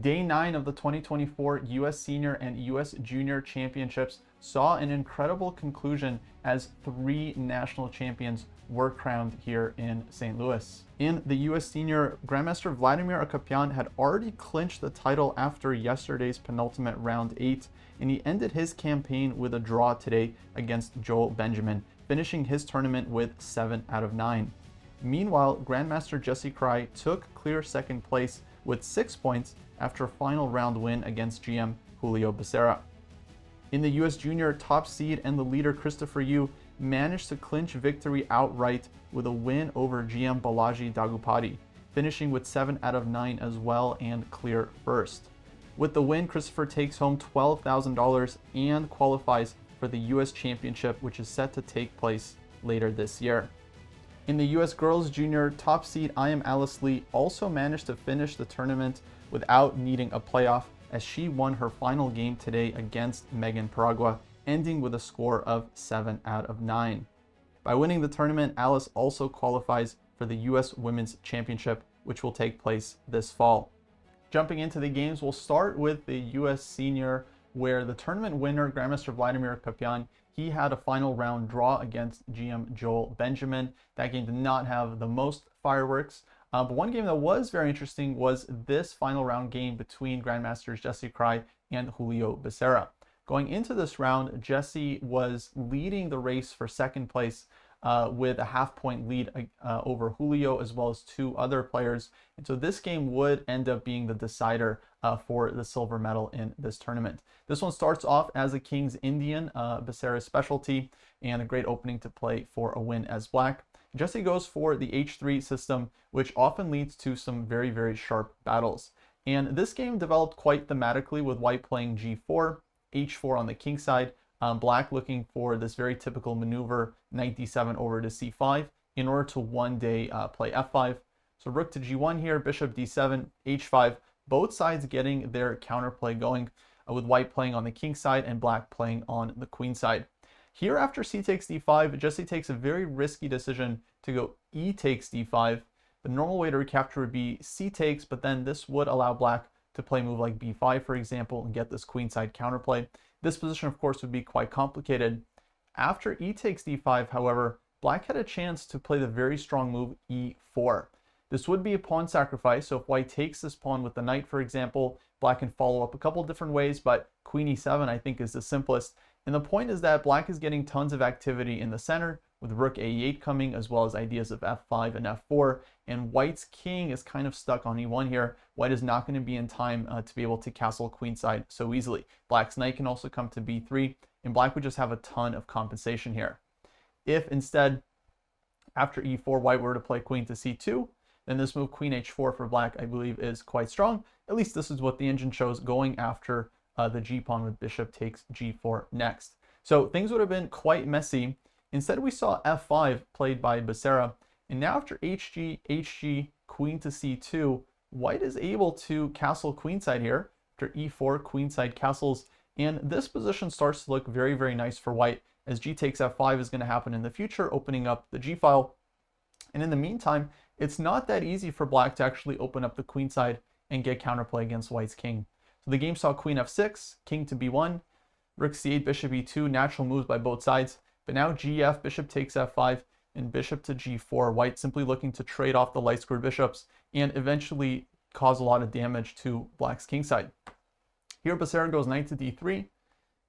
Day 9 of the 2024 U.S. Senior and U.S. Junior Championships saw an incredible conclusion as 3 national champions were crowned here in St. Louis. In the U.S. Senior, Grandmaster Vladimir Akopian had already clinched the title after yesterday's penultimate round 8, and he ended his campaign with a draw today against Joel Benjamin, finishing his tournament with 7 out of 9. Meanwhile, Grandmaster Jesse Kraai took clear second place with 6 points after a final round win against GM Julio Becerra. In the U.S. Junior, top seed and the leader Christopher Yu managed to clinch victory outright with a win over GM Balaji Daggupati, finishing with 7 out of 9 as well and clear first. With the win, Christopher takes home $12,000 and qualifies for the U.S. Championship, which is set to take place later this year. In the U.S. Girls Junior, top seed I Am Alice Lee also managed to finish the tournament without needing a playoff, as she won her final game today against Megan Paragua, ending with a score of 7 out of 9. By winning the tournament, Alice also qualifies for the U.S. Women's Championship, which will take place this fall. Jumping into the games, we'll start with the U.S. Senior, where the tournament winner, Grandmaster Vladimir Akopian, he had a final round draw against GM Joel Benjamin. That game did not have the most fireworks, but one game that was very interesting was this final round game between Grandmasters Jesse Kraai and Julio Becerra. Going into this round, Jesse was leading the race for second place with a half-point lead over Julio, as well as 2 other players. And so this game would end up being the decider for the silver medal in this tournament. This one starts off as a King's Indian, Becerra's specialty, and a great opening to play for a win as black. Jesse goes for the H3 system, which often leads to some very, very sharp battles. And this game developed quite thematically, with white playing G4, H4 on the king side, black looking for this very typical maneuver, knight d7 over to c5, in order to one day play f5. So rook to g1 here, bishop d7, h5, both sides getting their counterplay going, with white playing on the king side and black playing on the queen side. Here, after c takes d5, Jesse takes a very risky decision to go e takes d5. The normal way to recapture would be c takes, but then this would allow black to play a move like b5, for example, and get this queenside counterplay. This position, of course, would be quite complicated. After e takes d5, however, black had a chance to play the very strong move e4. This would be a pawn sacrifice, so if white takes this pawn with the knight, for example, black can follow up a couple different ways, but queen e7, I think, is the simplest. And the point is that black is getting tons of activity in the center, with rook a8 coming, as well as ideas of f5 and f4, and white's king is kind of stuck on e1 here. White is not going to be in time to be able to castle queenside so easily. Black's knight can also come to b3, and black would just have a ton of compensation here. If instead, after e4, white were to play queen to c2, then this move queen h4 for black, I believe, is quite strong. At least this is what the engine shows, going after the g-pawn with bishop takes g4 next. So things would have been quite messy. Instead, we saw f5 played by Becerra, and now after hg, queen to c2, white is able to castle queenside here. After e4, queenside castles, and this position starts to look very, very nice for white, as g takes f5 is going to happen in the future, opening up the g-file. And in the meantime, it's not that easy for black to actually open up the queenside and get counterplay against white's king. So the game saw queen f6, king to b1, rook c8, bishop e2, natural moves by both sides. But now gf, bishop takes f5, and bishop to g4. White simply looking to trade off the light squared bishops and eventually cause a lot of damage to black's kingside. Here Becerra goes knight to d3,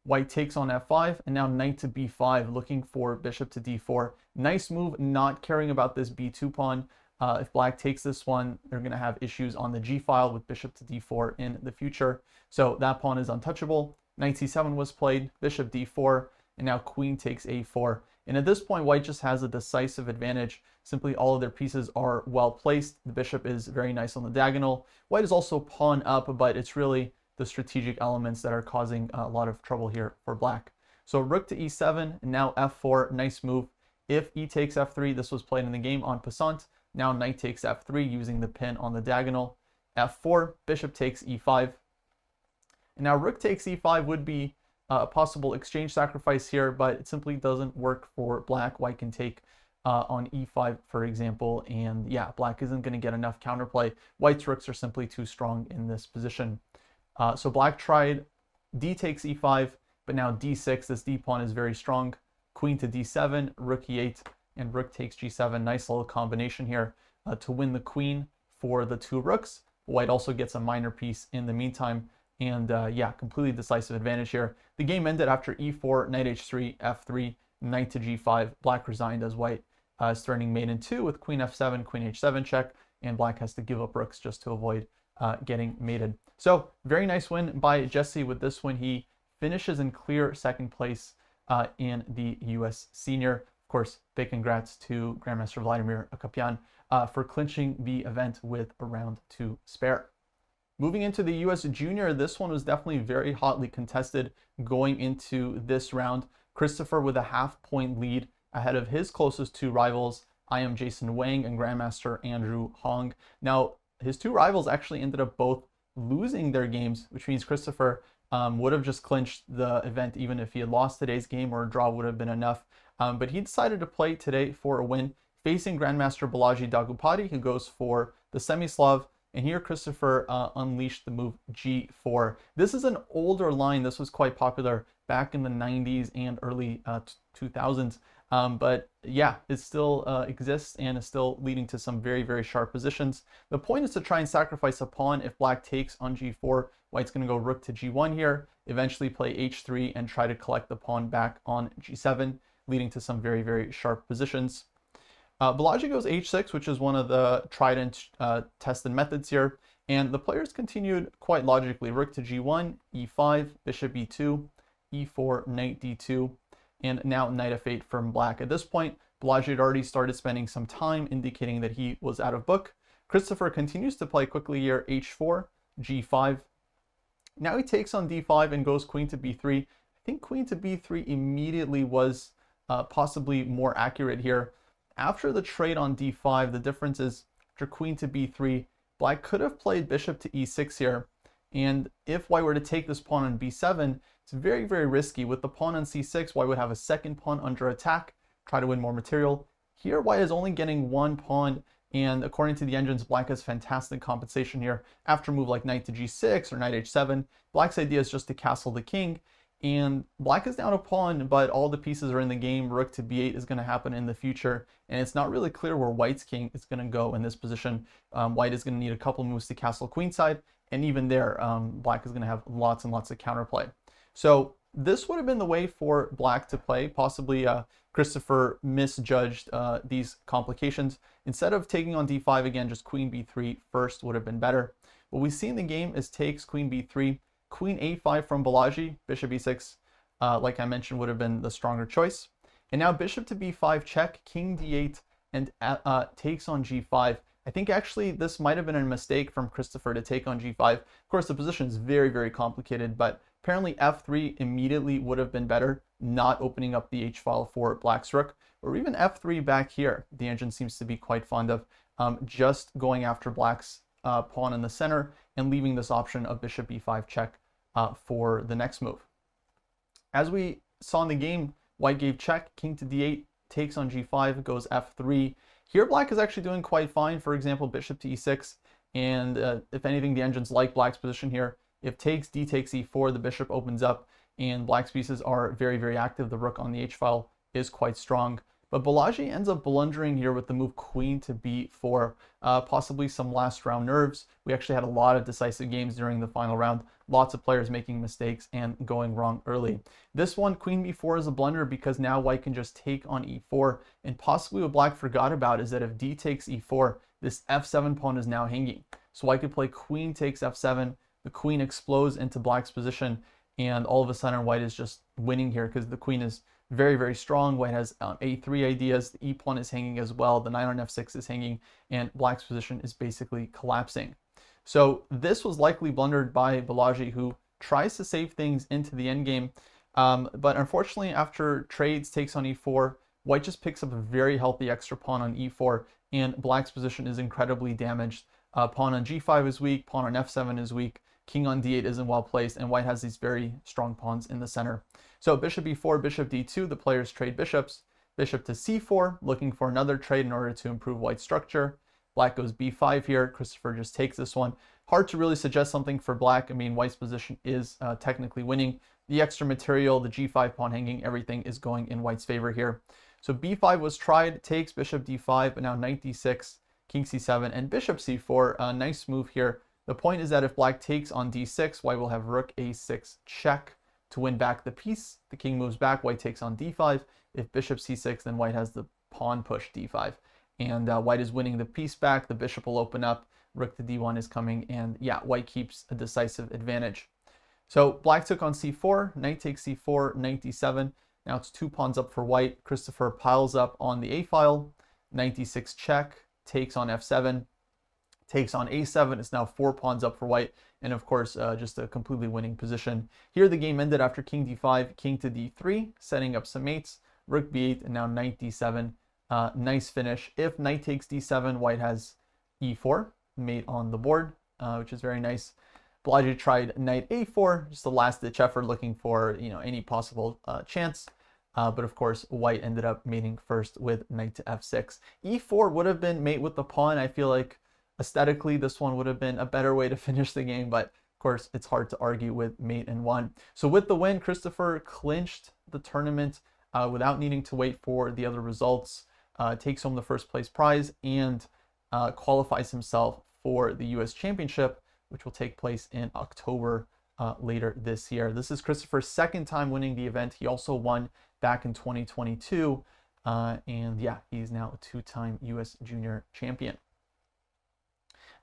white takes on f5, and now knight to b5, looking for bishop to d4. Nice move, not caring about this b2 pawn. If black takes this one, they're going to have issues on the g-file with bishop to d4 in the future. So that pawn is untouchable. Knight c7 was played, bishop d4, and now queen takes a4. And at this point, white just has a decisive advantage. Simply all of their pieces are well placed. The bishop is very nice on the diagonal. White is also pawn up, but it's really the strategic elements that are causing a lot of trouble here for black. So rook to e7, and now f4, nice move. If e takes f3, this was played in the game en passant. Now knight takes f3 using the pin on the diagonal. f4, bishop takes e5. And now rook takes e5 would be a possible exchange sacrifice here, but it simply doesn't work for black. White can take on e5, for example. And yeah, black isn't going to get enough counterplay. White's rooks are simply too strong in this position. So black tried d takes e5, but now d6. This d pawn is very strong. Queen to d7, rook e8, and rook takes g7. Nice little combination here to win the queen for the two rooks. White also gets a minor piece in the meantime. And yeah, completely decisive advantage here. The game ended after e4, knight h3, f3, knight to g5. Black resigned as white is threatening mate in 2 with queen f7, queen h7 check, and black has to give up rooks just to avoid getting mated. So very nice win by Jesse. With this win, he finishes in clear second place in the US Senior. Of course, big congrats to Grandmaster Vladimir Akopian for clinching the event with a round to spare. Moving into the US Junior, this one was definitely very hotly contested going into this round. Christopher with a half-point lead ahead of his closest two rivals, I am Jason Wang and Grandmaster Andrew Hong. Now, his two rivals actually ended up both losing their games, which means Christopher would have just clinched the event even if he had lost today's game, or a draw would have been enough. But he decided to play today for a win, facing Grandmaster Balaji Daggupati, who goes for the Semislav. And here Christopher unleashed the move g4. This is an older line. This was quite popular back in the 90s and early 2000s. But yeah, it still exists and is still leading to some very, very sharp positions. The point is to try and sacrifice a pawn. If black takes on g4, white's going to go rook to g1 here, eventually play h3 and try to collect the pawn back on g7, leading to some very, very sharp positions. Balaji goes h6, which is one of the tried and tested methods here. And the players continued quite logically. Rook to g1, e5, bishop e2, e4, knight d2, and now knight f8 from black. At this point, Balaji had already started spending some time indicating that he was out of book. Christopher continues to play quickly here, h4, g5. Now he takes on d5 and goes queen to b3. I think queen to b3 immediately was possibly more accurate here. After the trade on d5, the difference is after queen to b3, black could have played bishop to e6 here. And if white were to take this pawn on b7, it's very, very risky. With the pawn on c6, white would have a second pawn under attack, try to win more material. Here, white is only getting one pawn, and according to the engines, black has fantastic compensation here. After a move like knight to g6 or knight h7, black's idea is just to castle the king. And black is down a pawn, but all the pieces are in the game. Rook to b8 is going to happen in the future, and it's not really clear where white's king is going to go in this position. White is going to need a couple moves to castle queenside, and even there, black is going to have lots and lots of counterplay. So this would have been the way for black to play. Possibly Christopher misjudged these complications. Instead of taking on d5 again, just queen b3 first would have been better. What we see in the game is takes queen b3, queen a5 from Balaji, bishop e6, like I mentioned, would have been the stronger choice. And now bishop to b5 check, king d8, and takes on g5. I think actually this might have been a mistake from Christopher to take on g5. Of course, the position is very, very complicated, but apparently f3 immediately would have been better, not opening up the h-file for black's rook, or even f3 back here. The engine seems to be quite fond of just going after black's pawn in the center and leaving this option of bishop e5 check for the next move. As we saw in the game, white gave check, king to d8, takes on g5, goes f3. Here black is actually doing quite fine. For example, bishop to e6, and if anything, the engines like black's position here. If takes, d takes e4, the bishop opens up, and black's pieces are very, very active. The rook on the h-file is quite strong. But Balaji ends up blundering here with the move queen to b4, possibly some last round nerves. We actually had a lot of decisive games during the final round, lots of players making mistakes and going wrong early. This one, queen b4, is a blunder because now white can just take on e4, and possibly what black forgot about is that if d takes e4, this f7 pawn is now hanging. So white could play queen takes f7, the queen explodes into black's position, and all of a sudden white is just winning here because the queen is very, very strong. White has a3 ideas, the e pawn is hanging as well, the knight on f6 is hanging, and black's position is basically collapsing. So this was likely blundered by Balaji, who tries to save things into the endgame, but unfortunately after trades takes on e4, white just picks up a very healthy extra pawn on e4, and black's position is incredibly damaged. Pawn on g5 is weak, pawn on f7 is weak, king on d8 isn't well placed, and white has these very strong pawns in the center. So bishop e4, bishop d2, the players trade bishops. Bishop to c4, looking for another trade in order to improve white's structure. Black goes b5 here. Christopher just takes this one. Hard to really suggest something for black. I mean, white's position is technically winning. The extra material, the g5 pawn hanging, everything is going in white's favor here. So b5 was tried, takes bishop d5, but now knight d6, king c7, and bishop c4. A nice move here. The point is that if black takes on d6, white will have rook a6 check to win back the piece. The king moves back, white takes on d5. If bishop c6, then white has the pawn push d5. And white is winning the piece back. The bishop will open up. Rook to d1 is coming. And yeah, white keeps a decisive advantage. So black took on c4. Knight takes c4. Knight d7. Now it's 2 pawns up for white. Christopher piles up on the a file. Knight d6 check. Takes on f7. Takes on a7. It's now 4 pawns up for white. And of course, just a completely winning position. Here the game ended after king d5, king to d3, setting up some mates. Rook b8, and now knight d7. Nice finish. If knight takes d7, white has e4, mate on the board, which is very nice. Balaji tried knight a4, just a last-ditch effort looking for any possible chance. But of course, white ended up mating first with knight to f6. e4 would have been mate with the pawn. I feel like aesthetically, this one would have been a better way to finish the game, but of course, it's hard to argue with mate and one. So with the win, Christopher clinched the tournament without needing to wait for the other results, takes home the first place prize, and qualifies himself for the U.S. Championship, which will take place in October later this year. This is Christopher's second time winning the event. He also won back in 2022, and yeah, he's now a 2-time U.S. Junior champion.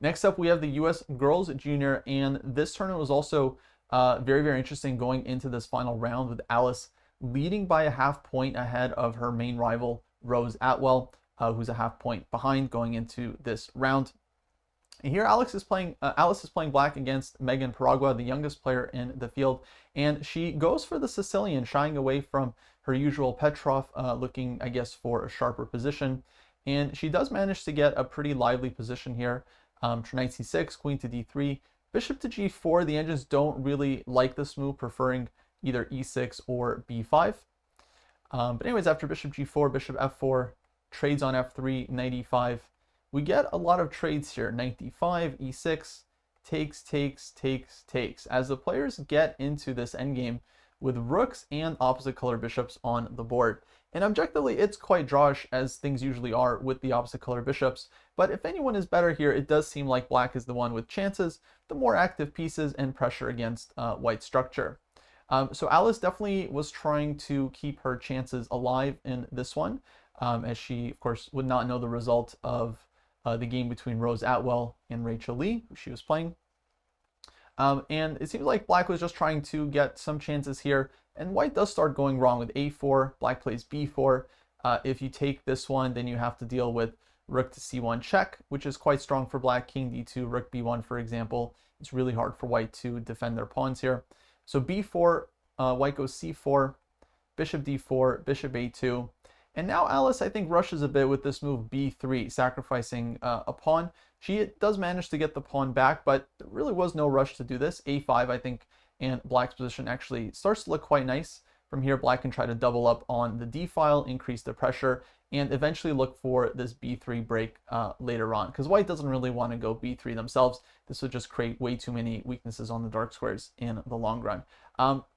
Next up, we have the U.S. Girls Junior, and this tournament was also very, very interesting going into this final round with Alice leading by a half point ahead of her main rival, Rose Atwell, who's a half point behind going into this round. And here Alice is playing black against Megan Paragua, the youngest player in the field, and she goes for the Sicilian, shying away from her usual Petrov, looking, I guess, for a sharper position. And she does manage to get a pretty lively position here. Knight c6, queen to d3, bishop to g4. The engines don't really like this move, preferring either e6 or b5. But anyways, after bishop g4, bishop f4, trades on f3, knight e5. We get a lot of trades here. Knight d5, e6, takes, takes, takes, takes. As the players get into this endgame with rooks and opposite color bishops on the board. And objectively, it's quite drawish, as things usually are with the opposite color bishops. But if anyone is better here, it does seem like black is the one with chances, the more active pieces, and pressure against white structure. So Alice definitely was trying to keep her chances alive in this one, as she, of course, would not know the result of the game between Rose Atwell and Rachel Lee, who she was playing. And it seems like black was just trying to get some chances here, and white does start going wrong with a4. Black plays b4. If you take this one, then you have to deal with rook to c1 check, which is quite strong for black. King d2, rook b1, for example. It's really hard for white to defend their pawns here. So b4, white goes c4, bishop d4, bishop a2. And now Alice, I think, rushes a bit with this move b3, sacrificing a pawn. She does manage to get the pawn back, but there really was no rush to do this. a5, I think, and black's position actually starts to look quite nice. From here, black can try to double up on the d file, increase the pressure, and eventually look for this b3 break later on, because white doesn't really want to go b3 themselves. This would just create way too many weaknesses on the dark squares in the long run.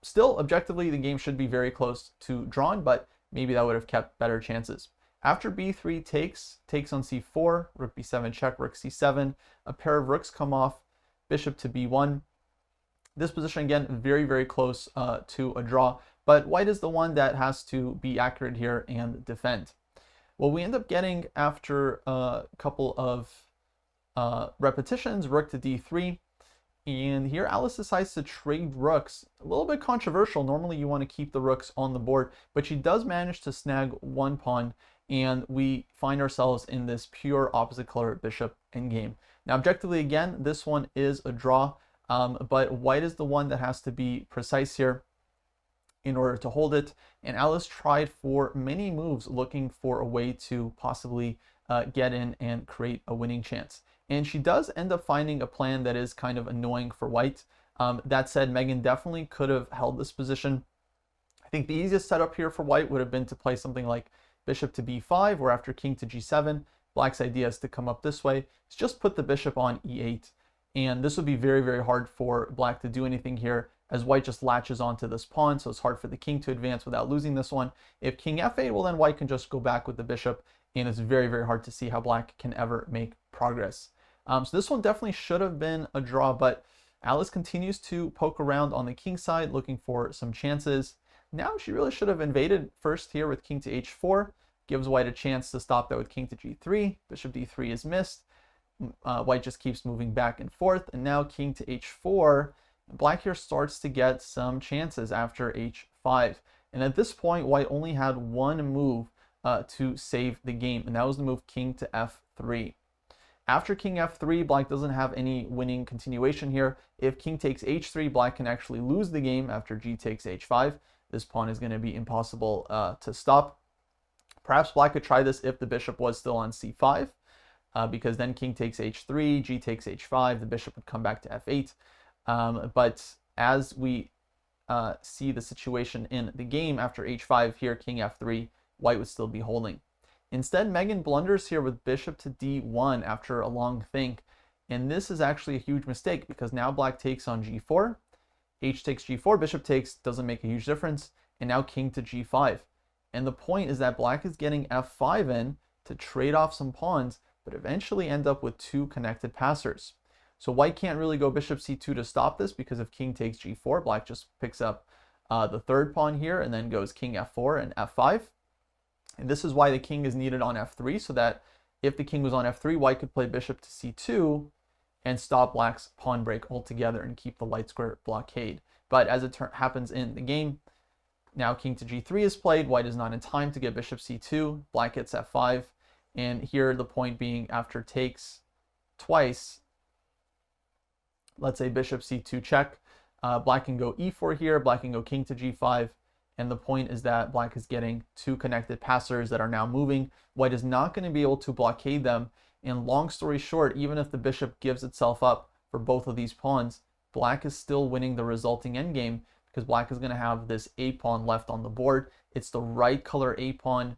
Still, objectively, the game should be very close to drawn, but maybe that would have kept better chances. After b3 takes on c4, rook b7 check, rook c7, a pair of rooks come off, bishop to b1. This position, again, very, very close to a draw, but white is the one that has to be accurate here and defend. Well, we end up getting, after a couple of repetitions, rook to d3, and here Alice decides to trade rooks. A little bit controversial. Normally you want to keep the rooks on the board, but she does manage to snag one pawn, and we find ourselves in this pure opposite color bishop endgame. Now, objectively, again, this one is a draw, but white is the one that has to be precise here in order to hold it. And Alice tried for many moves looking for a way to possibly get in and create a winning chance. And she does end up finding a plan that is kind of annoying for white. That said, Megan definitely could have held this position. I think the easiest setup here for white would have been to play something like bishop to b5, or after king to g7, black's idea is to come up this way. It's just put the bishop on e8. And this would be very, very hard for black to do anything here, as white just latches onto this pawn, so it's hard for the king to advance without losing this one. If king f8, well, then white can just go back with the bishop, and it's very, very hard to see how black can ever make progress. So this one definitely should have been a draw, but Alice continues to poke around on the king side, looking for some chances. Now she really should have invaded first here with king to h4, gives white a chance to stop that with king to g3. Bishop d3 is missed. White just keeps moving back and forth, and now king to h4. Black here starts to get some chances after h5. And at this point, white only had one move to save the game, and that was the move king to f3. After king f3, black doesn't have any winning continuation here. If king takes h3, black can actually lose the game after g takes h5. This pawn is going to be impossible to stop. Perhaps black could try this if the bishop was still on c5, because then king takes h3, g takes h5, the bishop would come back to f8. But as we see the situation in the game after h5 here, king f3, white would still be holding. Instead, Megan blunders here with bishop to d1 after a long think. And this is actually a huge mistake, because now black takes on g4, h takes g4, bishop takes, doesn't make a huge difference, and now king to g5. And the point is that black is getting f5 in to trade off some pawns, but eventually end up with two connected passers. So white can't really go bishop c2 to stop this, because if king takes g4, black just picks up the third pawn here and then goes king f4 and f5. And this is why the king is needed on f3, so that if the king was on f3, white could play bishop to c2 and stop black's pawn break altogether and keep the light square blockade. But as it happens in the game, now king to g3 is played. White is not in time to get bishop c2. Black gets f5. And here the point being, after takes twice, let's say bishop c2 check, black can go e4 here, black can go king to g5. And the point is that black is getting two connected passers that are now moving. White is not going to be able to blockade them. And long story short, even if the bishop gives itself up for both of these pawns, black is still winning the resulting endgame, because black is going to have this a pawn left on the board. It's the right color a pawn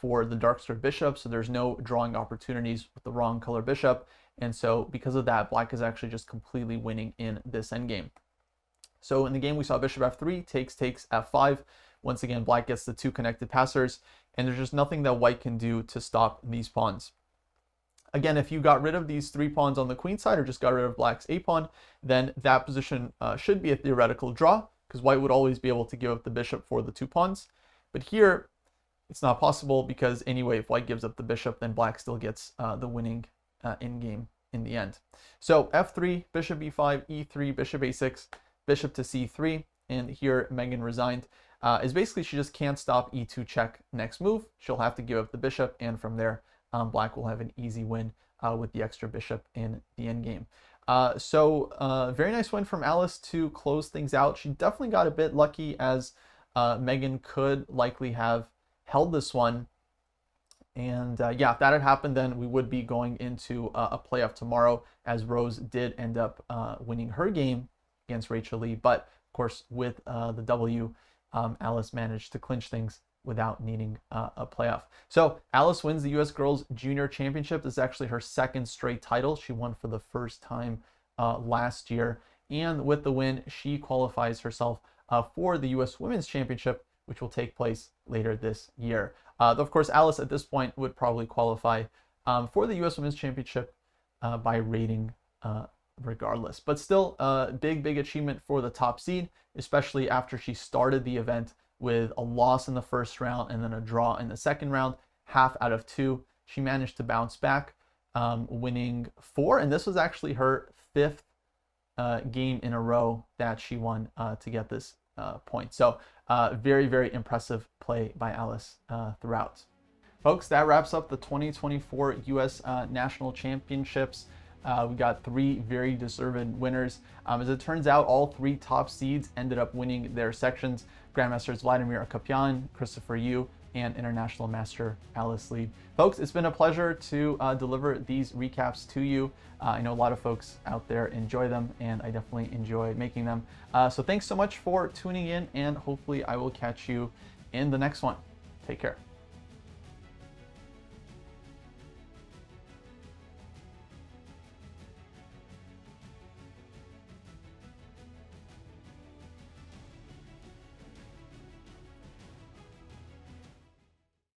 for the dark square bishop, so there's no drawing opportunities with the wrong color bishop. And so because of that, black is actually just completely winning in this endgame. So in the game, we saw bishop f3, takes f5. Once again, black gets the two connected passers, and there's just nothing that white can do to stop these pawns. Again, if you got rid of these three pawns on the queen side, or just got rid of black's a pawn, then that position should be a theoretical draw, because white would always be able to give up the bishop for the two pawns. But here, it's not possible, because anyway, if white gives up the bishop, then black still gets the winning endgame in the end. So f3, bishop e5, e3, bishop a6, bishop to c3, and here Megan resigned. Is basically she just can't stop e2 check next move. She'll have to give up the bishop, and from there, black will have an easy win with the extra bishop in the endgame. Very nice win from Alice to close things out. She definitely got a bit lucky, as Megan could likely have held this one. And yeah, if that had happened, then we would be going into a playoff tomorrow, as Rose did end up winning her game against Rachel Lee. But of course, with the W, Alice managed to clinch things without needing a playoff. So Alice wins the U.S. Girls Junior Championship. This is actually her second straight title. She won for the first time last year. And with the win, she qualifies herself for the U.S. Women's Championship, which will take place later this year. Of course, Alice at this point would probably qualify for the U.S. Women's Championship by rating regardless. But still, a big achievement for the top seed, especially after she started the event with a loss in the first round and then a draw in the second round, half out of 2. She managed to bounce back, winning 4, and this was actually her 5th game in a row that she won to get this point. So very impressive play by Alice throughout. Folks, that wraps up the 2024 U.S. National Championships. We got 3 very deserved winners. As it turns out, all 3 top seeds ended up winning their sections. Grandmasters Vladimir Akopian, Christopher Yu, and International Master Alice Lee. Folks, it's been a pleasure to deliver these recaps to you. I know a lot of folks out there enjoy them, and I definitely enjoy making them. So thanks so much for tuning in, and hopefully I will catch you in the next one. Take care.